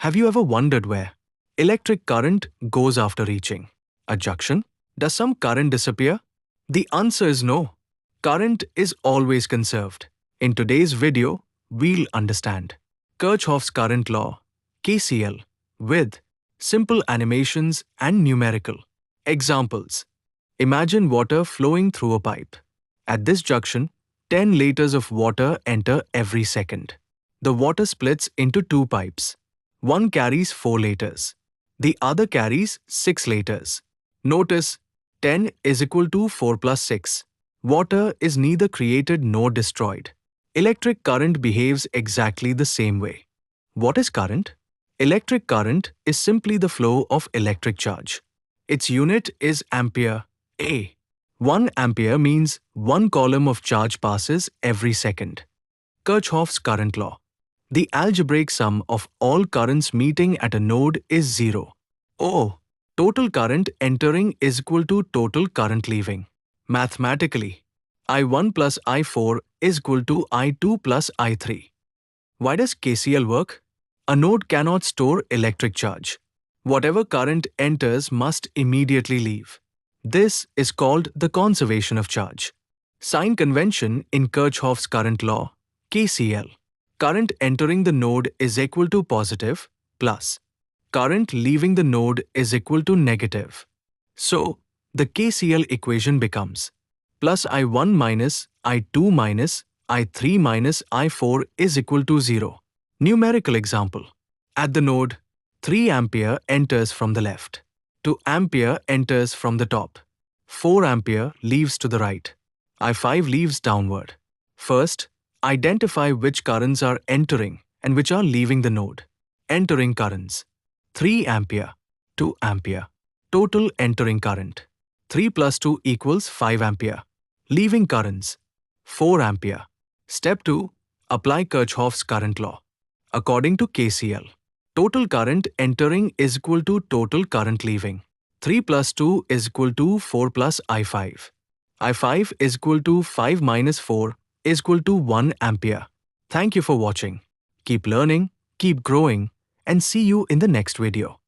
Have you ever wondered where electric current goes after reaching a junction? Does some current disappear? The answer is no. Current is always conserved. In today's video, we'll understand Kirchhoff's current law, KCL, with simple animations and numerical examples. Imagine water flowing through a pipe. At this junction, 10 liters of water enter every second. The water splits into two pipes. One carries 4 liters. The other carries 6 liters. Notice 10 is equal to 4 plus 6. Water is neither created nor destroyed. Electric current behaves exactly the same way. What is current? Electric current is simply the flow of electric charge. Its unit is ampere, A. 1 ampere means 1 coulomb of charge passes every second. Kirchhoff's current law. The algebraic sum of all currents meeting at a node is 0. Oh, total current entering is equal to total current leaving. Mathematically, I1 plus I4 is equal to I2 plus I3. Why does KCL work? A node cannot store electric charge. Whatever current enters must immediately leave. This is called the conservation of charge. Sign convention in Kirchhoff's current law, KCL. Current entering the node is equal to positive plus current leaving the node is equal to negative. So, the KCL equation becomes plus I1 minus I2 minus I3 minus I4 is equal to 0. Numerical example. At the node, 3 ampere enters from the left. 2 ampere enters from the top. 4 ampere leaves to the right. I5 leaves downward. First, identify which currents are entering and which are leaving the node. Entering currents. 3 ampere, 2 ampere. Total entering current. 3 plus 2 equals 5 ampere. Leaving currents. 4 ampere. Step 2. Apply Kirchhoff's current law. According to KCL, total current entering is equal to total current leaving. 3 plus 2 is equal to 4 plus I5. I5 is equal to 5 minus 4 is equal to 1 ampere. Thank you for watching. Keep learning, keep growing, and see you in the next video.